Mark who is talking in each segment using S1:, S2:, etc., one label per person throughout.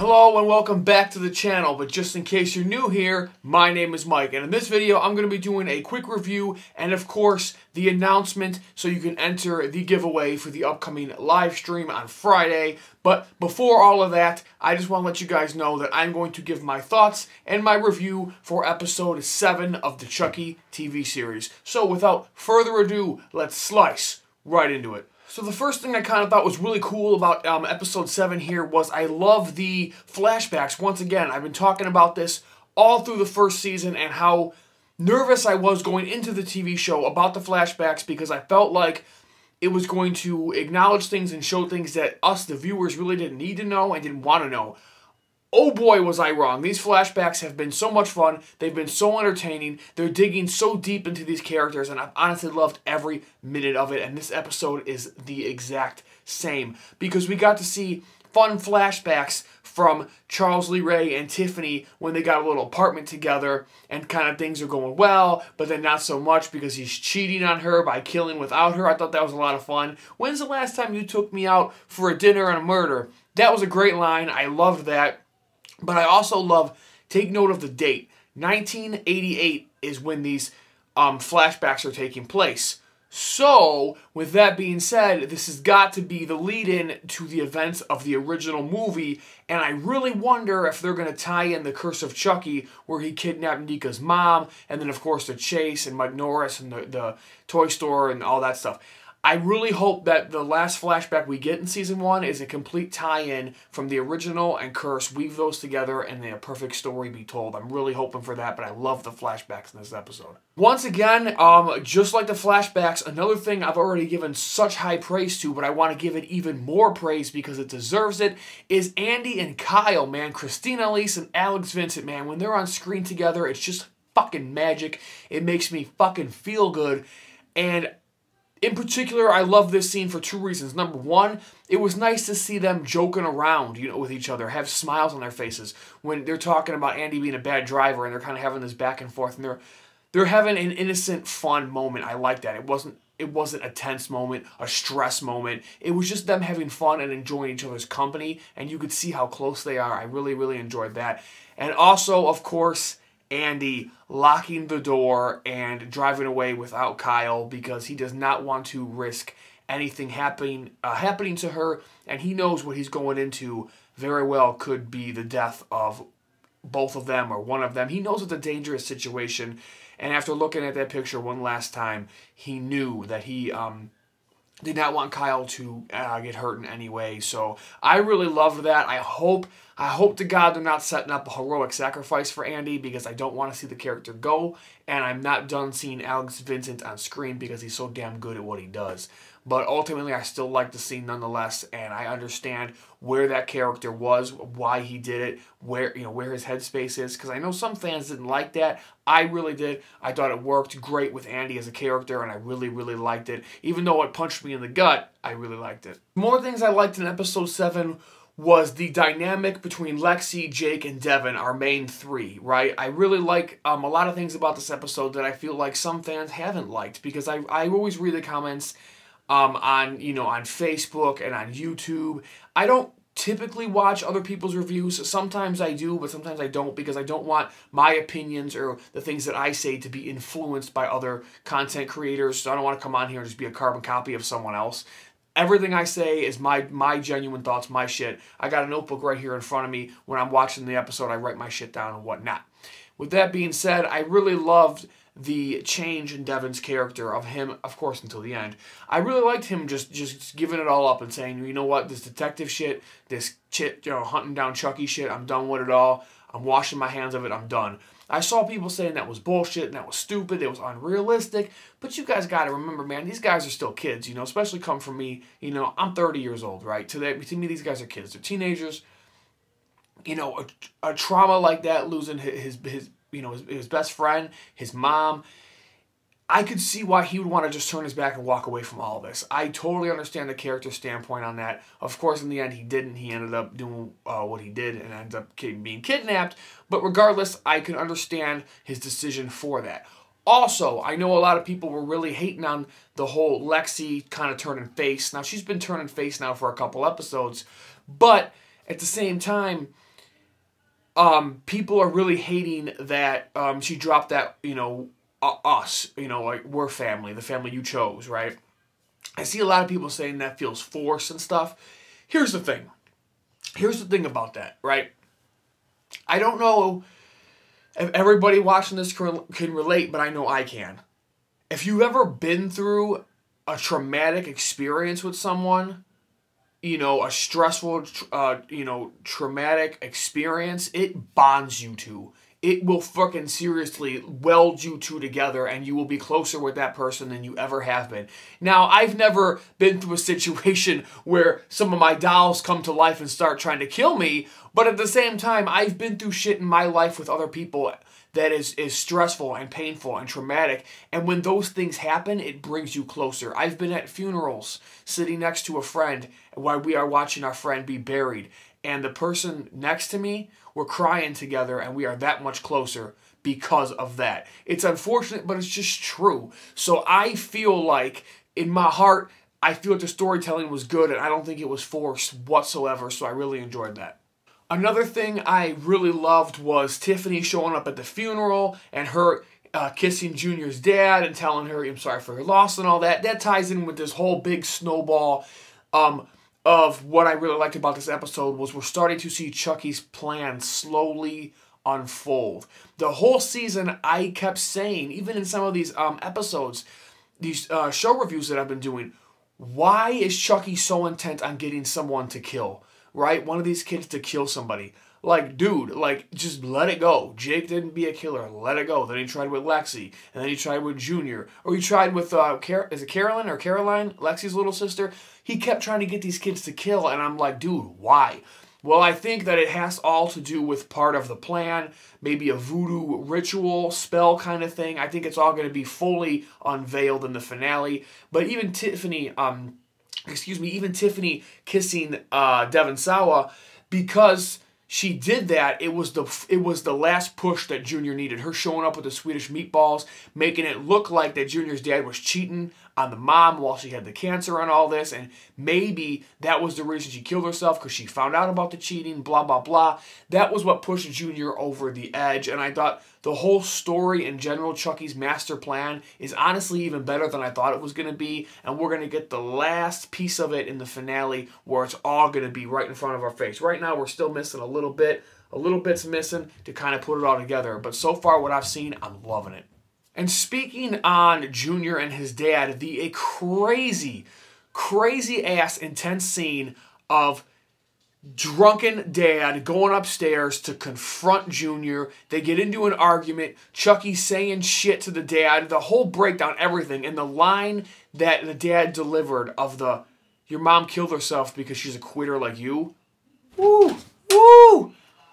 S1: Hello and welcome back to the channel, but just in case you're new here, my name is Mike, and in this video I'm going to be doing a quick review and of course the announcement so you can enter the giveaway for the upcoming live stream on Friday. But before all of that, I just want to let you guys know that I'm going to give my thoughts and my review for episode 7 of the Chucky TV series. So without further ado, let's slice right into it. So the first thing I kind of thought was really cool about episode 7 here was I love the flashbacks. Once again, I've been talking about this all through the first season and how nervous I was going into the TV show about the flashbacks because I felt like it was going to acknowledge things and show things that us, the viewers, really didn't need to know and didn't want to know. Oh boy, was I wrong. These flashbacks have been so much fun. They've been so entertaining. They're digging so deep into these characters, and I've honestly loved every minute of it, and this episode is the exact same because we got to see fun flashbacks from Charles Lee Ray and Tiffany when they got a little apartment together and kind of things are going well, but then not so much because he's cheating on her by killing without her. I thought that was a lot of fun. When's the last time you took me out for a dinner and a murder? That was a great line. I loved that. But I also love, take note of the date. 1988 is when these flashbacks are taking place. So, with that being said, this has got to be the lead-in to the events of the original movie, and I really wonder if they're going to tie in the Curse of Chucky, where he kidnapped Nika's mom, and then, of course, the chase, and Mike Norris, and the toy store, and all that stuff. I really hope that the last flashback we get in Season 1 is a complete tie-in from the original and Curse, weave those together, and then a perfect story be told. I'm really hoping for that, but I love the flashbacks in this episode. Once again, just like the flashbacks, another thing I've already given such high praise to, but I want to give it even more praise because it deserves it, is Andy and Kyle, man. Christina Elise and Alex Vincent, man. When they're on screen together, it's just fucking magic. It makes me fucking feel good, and in particular, I love this scene for two reasons. Number one, it was nice to see them joking around, with each other, have smiles on their faces when they're talking about Andy being a bad driver and they're kind of having this back and forth and they're having an innocent, fun moment. I like that. It wasn't a tense moment, a stress moment. It was just them having fun and enjoying each other's company, and you could see how close they are. I really, really enjoyed that. And also, of course, Andy locking the door and driving away without Kyle because he does not want to risk anything happening to her, and he knows what he's going into very well could be the death of both of them or one of them. He knows it's a dangerous situation, and after looking at that picture one last time, he knew that he did not want Kyle to get hurt in any way. So I really loved that. I hope to God they're not setting up a heroic sacrifice for Andy because I don't want to see the character go, and I'm not done seeing Alex Vincent on screen because he's so damn good at what he does. But ultimately, I still like the scene nonetheless, and I understand where that character was, why he did it, where his headspace is, because I know some fans didn't like that. I really did. I thought it worked great with Andy as a character, and I really, really liked it. Even though it punched me in the gut, I really liked it. More things I liked in episode 7 was the dynamic between Lexi, Jake, and Devin, our main three, right? I really like a lot of things about this episode that I feel like some fans haven't liked, because I always read the comments on Facebook and on YouTube. I don't typically watch other people's reviews. Sometimes I do, but sometimes I don't, because I don't want my opinions or the things that I say to be influenced by other content creators. So I don't want to come on here and just be a carbon copy of someone else. Everything I say is my genuine thoughts, my shit. I got a notebook right here in front of me. When I'm watching the episode, I write my shit down and whatnot. With that being said, I really loved the change in Devin's character, of him, of course, until the end. I really liked him just giving it all up and saying, you know what, this detective shit, this shit, hunting down Chucky shit, I'm done with it all. I'm washing my hands of it, I'm done. I saw people saying that was bullshit and that was stupid, it was unrealistic, but you guys got to remember, man, these guys are still kids, especially come from me. I'm 30 years old, right? To me, these guys are kids. They're teenagers. A trauma like that, losing his best friend, his mom, I could see why he would want to just turn his back and walk away from all this. I totally understand the character standpoint on that. Of course, in the end, he didn't. He ended up doing what he did and ended up being kidnapped. But regardless, I can understand his decision for that. Also, I know a lot of people were really hating on the whole Lexi kind of turning face. Now, she's been turning face now for a couple episodes. But at the same time, people are really hating that she dropped that, us, like we're family, the family you chose, right? I see a lot of people saying that feels forced and stuff. Here's the thing. Here's the thing about that, right? I don't know if everybody watching this can relate, but I know I can. If you've ever been through a traumatic experience with someone, a stressful, traumatic experience, it bonds you two. It will fucking seriously weld you two together, and you will be closer with that person than you ever have been. Now, I've never been through a situation where some of my dolls come to life and start trying to kill me, but at the same time, I've been through shit in my life with other people that is stressful and painful and traumatic, and when those things happen, it brings you closer. I've been at funerals, sitting next to a friend, while we are watching our friend be buried, and the person next to me, we're crying together, and we are that much closer because of that. It's unfortunate, but it's just true. So I feel like, in my heart, I feel like the storytelling was good, and I don't think it was forced whatsoever, so I really enjoyed that. Another thing I really loved was Tiffany showing up at the funeral and her kissing Junior's dad and telling her, I'm sorry for your loss and all that. That ties in with this whole big snowball of what I really liked about this episode was we're starting to see Chucky's plan slowly unfold. The whole season, I kept saying, even in some of these episodes, these show reviews that I've been doing, why is Chucky so intent on getting someone to kill? Right? One of these kids to kill somebody. Like, dude, like, just let it go. Jake didn't be a killer. Let it go. Then he tried with Lexi. And then he tried with Junior. Or he tried with, is it Carolyn or Caroline? Lexi's little sister. He kept trying to get these kids to kill. And I'm like, dude, why? Well, I think that it has all to do with part of the plan. Maybe a voodoo ritual, spell kind of thing. I think it's all going to be fully unveiled in the finale. But even Tiffany, even Tiffany kissing Devon Sawa, because she did that, it was the last push that Junior needed. Her showing up with the Swedish meatballs, making it look like that Junior's dad was cheating on the mom while she had the cancer and all this, and maybe that was the reason she killed herself, because she found out about the cheating, blah, blah, blah. That was what pushed Junior over the edge, and I thought the whole story in general, Chucky's master plan, is honestly even better than I thought it was going to be, and we're going to get the last piece of it in the finale where it's all going to be right in front of our face. Right now, we're still missing a little bit. A little bit's missing to kind of put it all together, but so far what I've seen, I'm loving it. And speaking on Junior and his dad, the crazy, crazy-ass intense scene of drunken dad going upstairs to confront Junior. They get into an argument. Chucky saying shit to the dad. The whole breakdown, everything. And the line that the dad delivered of the, your mom killed herself because she's a quitter like you. Woo! Woo!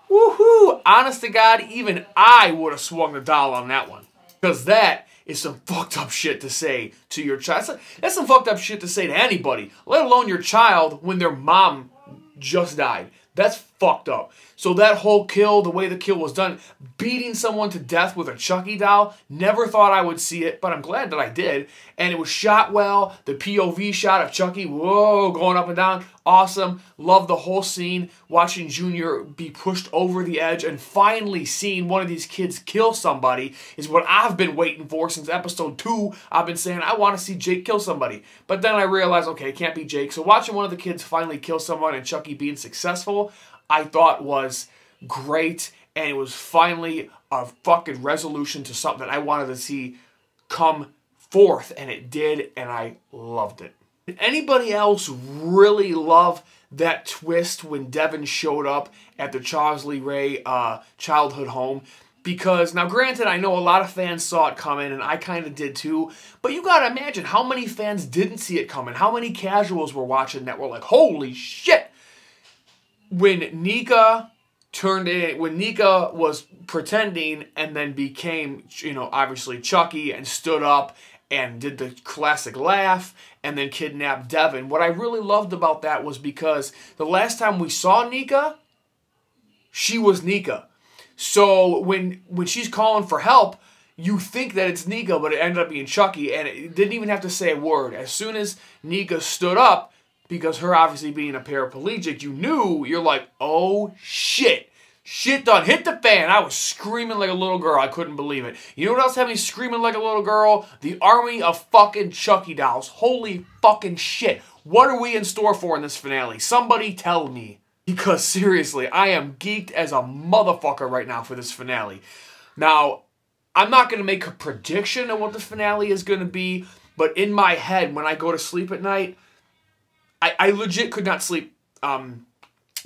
S1: Woohoo! Honest to God, even I would have swung the doll on that one. Because that is some fucked up shit to say to your child. That's some fucked up shit to say to anybody, let alone your child when their mom just died. That's fucked up. So that whole kill, the way the kill was done, beating someone to death with a Chucky doll, never thought I would see it, but I'm glad that I did. And it was shot well. The POV shot of Chucky, whoa, going up and down, awesome. Love the whole scene, watching Junior be pushed over the edge and finally seeing one of these kids kill somebody is what I've been waiting for since episode 2. I've been saying, I want to see Jake kill somebody. But then I realized, okay, it can't be Jake. So watching one of the kids finally kill someone and Chucky being successful, I thought was great, and it was finally a fucking resolution to something that I wanted to see come forth, and it did, and I loved it. Did anybody else really love that twist when Devon showed up at the Charles Lee Ray childhood home? Because, now granted, I know a lot of fans saw it coming, and I kind of did too, but you gotta imagine how many fans didn't see it coming, how many casuals were watching that were like, holy shit! When Nika was pretending and then became, obviously Chucky and stood up and did the classic laugh and then kidnapped Devon. What I really loved about that was because the last time we saw Nika, she was Nika. So when she's calling for help, you think that it's Nika, but it ended up being Chucky, and it didn't even have to say a word. As soon as Nika stood up, because her obviously being a paraplegic, you're like, oh shit, Shit done hit the fan. I was screaming like a little girl. I couldn't believe it. You know what else had me screaming like a little girl? The army of fucking Chucky dolls. Holy fucking shit. What are we in store for in this finale? Somebody tell me. Because seriously, I am geeked as a motherfucker right now for this finale. Now, I'm not going to make a prediction of what the finale is going to be, but in my head, when I go to sleep at night, I legit could not sleep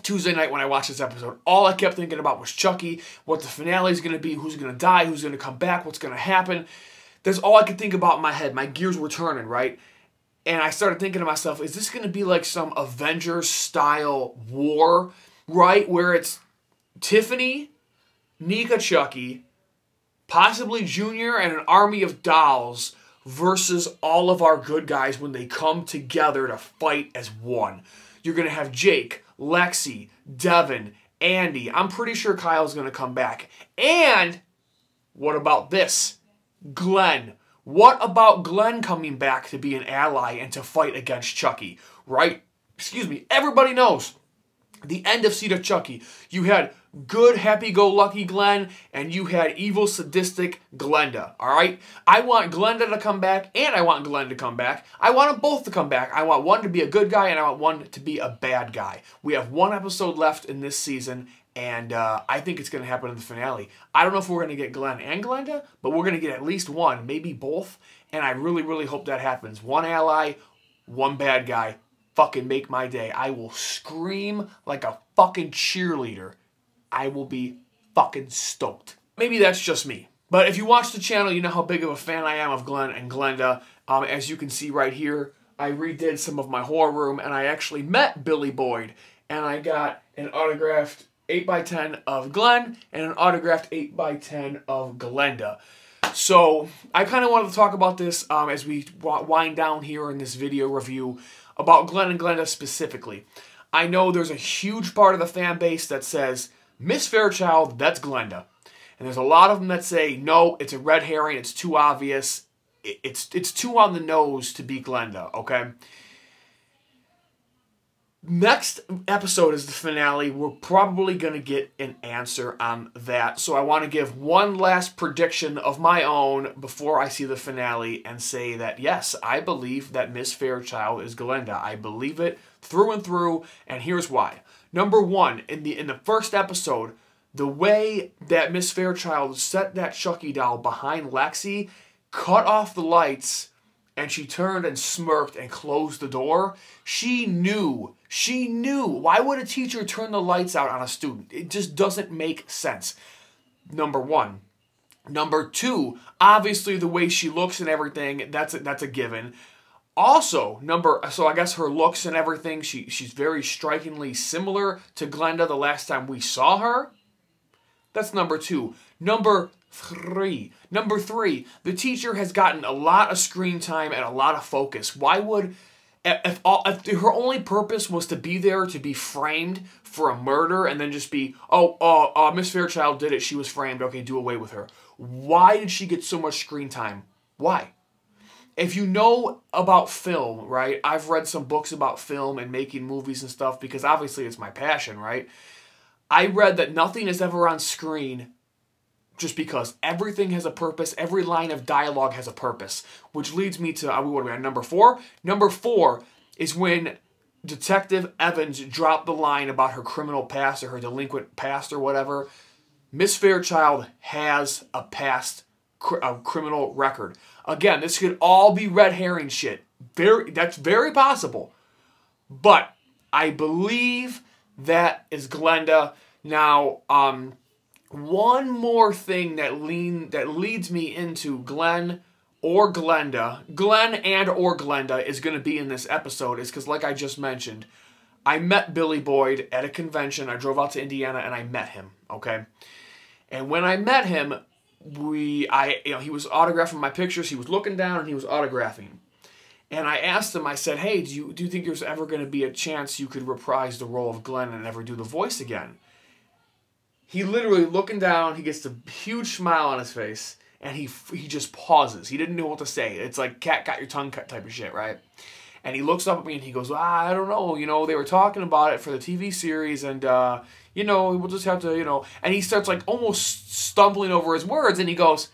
S1: Tuesday night when I watched this episode. All I kept thinking about was Chucky, what the finale is going to be, who's going to die, who's going to come back, what's going to happen. That's all I could think about in my head. My gears were turning, right? And I started thinking to myself, is this going to be like some Avengers-style war, right? Where it's Tiffany, Nika Chucky, possibly Junior, and an army of dolls versus all of our good guys when they come together to fight as one. You're going to have Jake, Lexi, Devin, Andy. I'm pretty sure Kyle's going to come back. And what about this? Glenn. What about Glenn coming back to be an ally and to fight against Chucky? Right? Excuse me. Everybody knows the end of Seed of Chucky. You had good, happy-go-lucky Glenn, and you had evil, sadistic Glenda, all right? I want Glenda to come back, and I want Glenn to come back. I want them both to come back. I want one to be a good guy, and I want one to be a bad guy. We have one episode left in this season, and I think it's going to happen in the finale. I don't know if we're going to get Glenn and Glenda, but we're going to get at least one, maybe both, and I really, really hope that happens. One ally, one bad guy. Fucking make my day. I will scream like a fucking cheerleader. I will be fucking stoked. Maybe that's just me. But if you watch the channel, you know how big of a fan I am of Glenn and Glenda. As you can see right here, I redid some of my horror room, and I actually met Billy Boyd. And I got an autographed 8x10 of Glenn and an autographed 8x10 of Glenda. So I kind of wanted to talk about this as we wind down here in this video review about Glenn and Glenda specifically. I know there's a huge part of the fan base that says, Miss Fairchild, that's Glenda. And there's a lot of them that say, no, it's a red herring, it's too obvious, it's too on the nose to be Glenda, okay? Next episode is the finale. We're probably going to get an answer on that. So I want to give one last prediction of my own before I see the finale and say that, yes, I believe that Miss Fairchild is Glenda. I believe it through and through, and here's why. Number one, in the first episode, the way that Miss Fairchild set that Chucky doll behind Lexi, cut off the lights, and she turned and smirked and closed the door, she knew. She knew. Why would a teacher turn the lights out on a student? It just doesn't make sense. Number one. Number two, obviously the way she looks and everything, that's a given. Also, so I guess her looks and everything, she's very strikingly similar to Glenda the last time we saw her. That's number two. Number three, the teacher has gotten a lot of screen time and a lot of focus. Why would, if her only purpose was to be there to be framed for a murder and then just be, Miss Fairchild did it, she was framed, okay, do away with her. Why did she get so much screen time? Why? If you know about film, right, I've read some books about film and making movies and stuff because obviously it's my passion, right? I read that nothing is ever on screen just because. Everything has a purpose. Every line of dialogue has a purpose. Which leads me to, what are we on, number four? Number four is when Detective Evans dropped the line about her criminal past or her delinquent past or whatever. Miss Fairchild has a past criminal record. Again, this could all be red herring shit. That's very possible. But I believe that is Glenda. Now, one more thing that leads me into Glenn or Glenda, Glenn and or Glenda is going to be in this episode is because, like I just mentioned, I met Billy Boyd at a convention. I drove out to Indiana and I met him, okay? And when I met him, he was autographing my pictures. He was looking down and he was autographing. And I asked him, I said, hey, do you think there's ever going to be a chance you could reprise the role of Glenn and never do the voice again? He literally looking down, he gets a huge smile on his face, and he just pauses. He didn't know what to say. It's like cat got your tongue cut type of shit, right? And he looks up at me and he goes, I don't know, you know, they were talking about it for the TV series, and, you know, we'll just have to, you know. And he starts, like, almost stumbling over his words, and he goes,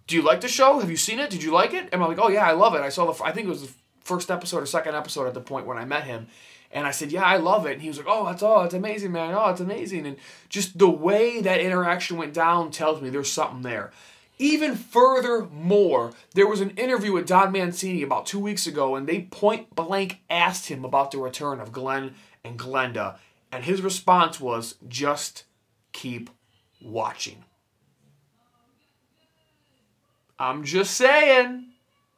S1: do you like the show? Have you seen it? Did you like it? And I'm like, oh, yeah, I love it. I saw I think it was the first episode or second episode at the point when I met him. And I said, yeah, I love it. And he was like, it's amazing, man. Oh, it's amazing. And just the way that interaction went down tells me there's something there. Even furthermore, there was an interview with Don Mancini about 2 weeks ago, and they point blank asked him about the return of Glenn and Glenda. And his response was, just keep watching. I'm just saying.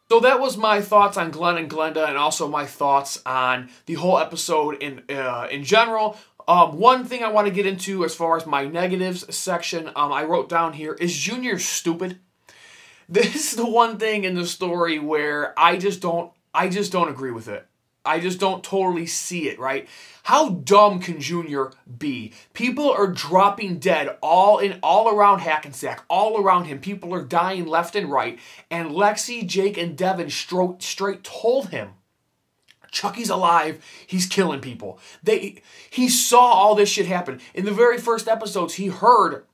S1: So that was my thoughts on Glenn and Glenda, and also my thoughts on the whole episode in general. One thing I want to get into as far as my negatives section, I wrote down here, is Junior stupid? This is the one thing in the story where I just don't agree with it. I just don't totally see it, right? How dumb can Junior be? People are dropping dead all around Hackensack, all around him. People are dying left and right. And Lexi, Jake, and Devin straight told him, Chucky's alive. He's killing people. He saw all this shit happen. In the very first episodes, he heard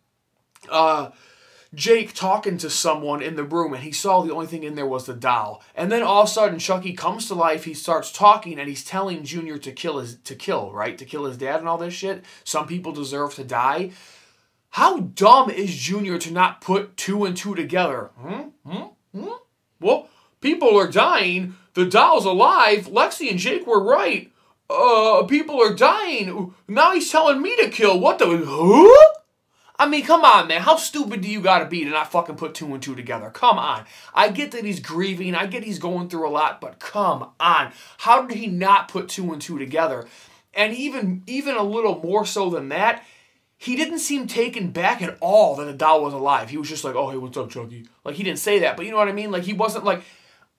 S1: Jake talking to someone in the room, and he saw the only thing in there was the doll. And then all of a sudden, Chucky comes to life. He starts talking, and he's telling Junior to kill his dad and all this shit. Some people deserve to die. How dumb is Junior to not put 2 and 2 together? Well, people are dying. The doll's alive. Lexi and Jake were right. People are dying. Now he's telling me to kill. What the? Huh? I mean, come on, man. How stupid do you gotta be to not fucking put 2 and 2 together? Come on. I get that he's grieving. I get he's going through a lot, but come on. How did he not put 2 and 2 together? And even a little more so than that, he didn't seem taken back at all that the doll was alive. He was just like, oh, hey, what's up, Chucky? Like, he didn't say that, but you know what I mean? Like, he wasn't like,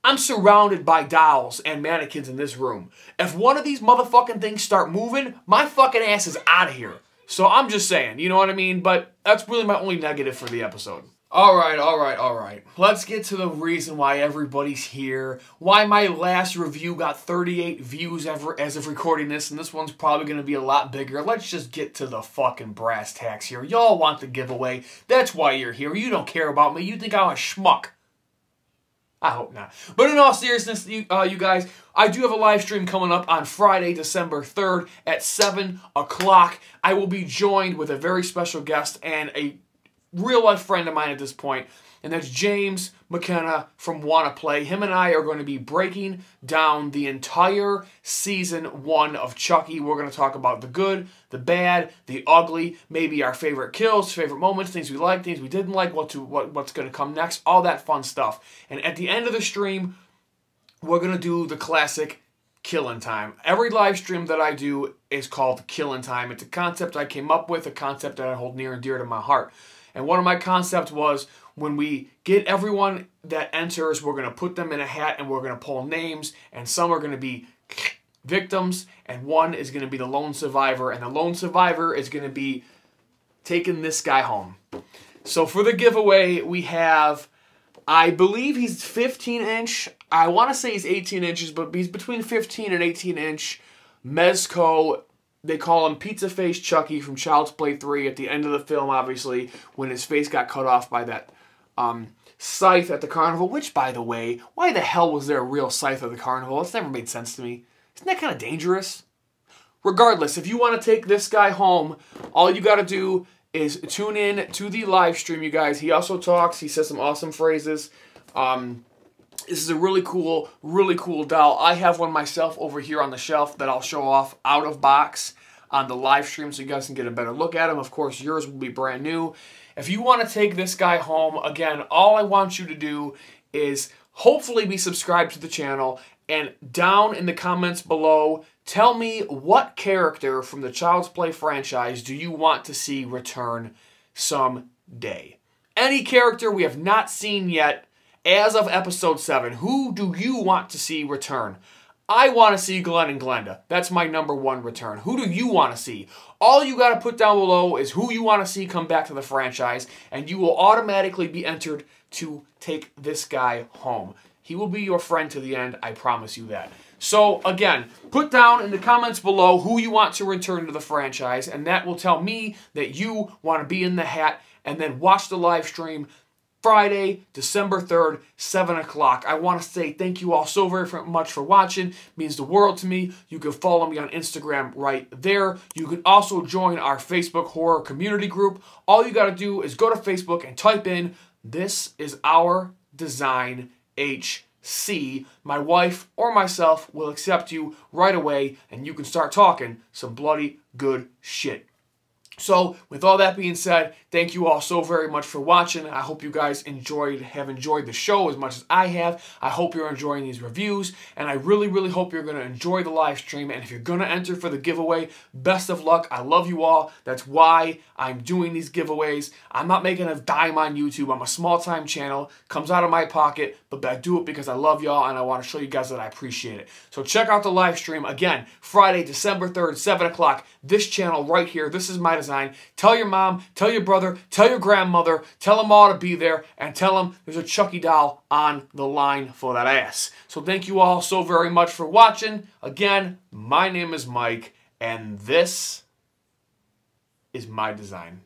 S1: I'm surrounded by dolls and mannequins in this room. If one of these motherfucking things start moving, my fucking ass is out of here. So I'm just saying, you know what I mean? But that's really my only negative for the episode. All right. Let's get to the reason why everybody's here. Why my last review got 38 views as of recording this, and this one's probably going to be a lot bigger. Let's just get to the fucking brass tacks here. Y'all want the giveaway. That's why you're here. You don't care about me. You think I'm a schmuck. I hope not. But in all seriousness, you guys, I do have a live stream coming up on Friday, December 3rd at 7 o'clock. I will be joined with a very special guest and a real-life friend of mine at this point, and that's James McKenna from Wanna Play. Him and I are going to be breaking down the entire Season 1 of Chucky. We're going to talk about the good, the bad, the ugly, maybe our favorite kills, favorite moments, things we liked, things we didn't like, what's going to come next, all that fun stuff. And at the end of the stream, we're going to do the classic Killin' Time. Every live stream that I do is called Killin' Time. It's a concept I came up with, a concept that I hold near and dear to my heart. And one of my concepts was, when we get everyone that enters, we're going to put them in a hat and we're going to pull names, and some are going to be victims, and one is going to be the lone survivor, and the lone survivor is going to be taking this guy home. So for the giveaway, we have, I believe he's 15-inch. I want to say he's 18 inches, but he's between 15 and 18-inch Mezco. They call him Pizza Face Chucky from Child's Play 3 at the end of the film, obviously, when his face got cut off by that scythe at the carnival. Which, by the way, why the hell was there a real scythe at the carnival? It's never made sense to me. Isn't that kind of dangerous? Regardless, if you want to take this guy home, all you got to do is tune in to the live stream, you guys. He also talks. He says some awesome phrases. This is a really cool doll. I have one myself over here on the shelf that I'll show off out of box on the live stream so you guys can get a better look at him. Of course, yours will be brand new. If you want to take this guy home, again, all I want you to do is hopefully be subscribed to the channel, and down in the comments below, tell me what character from the Child's Play franchise do you want to see return someday. Any character we have not seen yet as of episode 7, who do you want to see return? I want to see Glenn and Glenda. That's my #1 return. Who do you want to see? All you got to put down below is who you want to see come back to the franchise, and you will automatically be entered to take this guy home. He will be your friend to the end, I promise you that. So again, put down in the comments below who you want to return to the franchise, and that will tell me that you want to be in the hat, and then watch the live stream Friday, December 3rd, 7 o'clock. I want to say thank you all so very much for watching. It means the world to me. You can follow me on Instagram right there. You can also join our Facebook horror community group. All you got to do is go to Facebook and type in, "This is our design HC." My wife or myself will accept you right away, and you can start talking some bloody good shit. So, with all that being said, thank you all so very much for watching. I hope you guys have enjoyed the show as much as I have. I hope you're enjoying these reviews, and I really, really hope you're going to enjoy the live stream. And if you're going to enter for the giveaway, best of luck. I love you all. That's why I'm doing these giveaways. I'm not making a dime on YouTube. I'm a small-time channel. Comes out of my pocket, but I do it because I love y'all, and I want to show you guys that I appreciate it. So check out the live stream. Again, Friday, December 3rd, 7 o'clock. This channel right here. This is my design. Tell your mom, tell your brother, tell your grandmother, tell them all to be there, and tell them there's a Chucky doll on the line for that ass. So thank you all so very much for watching. Again, my name is Mike, and this is my design.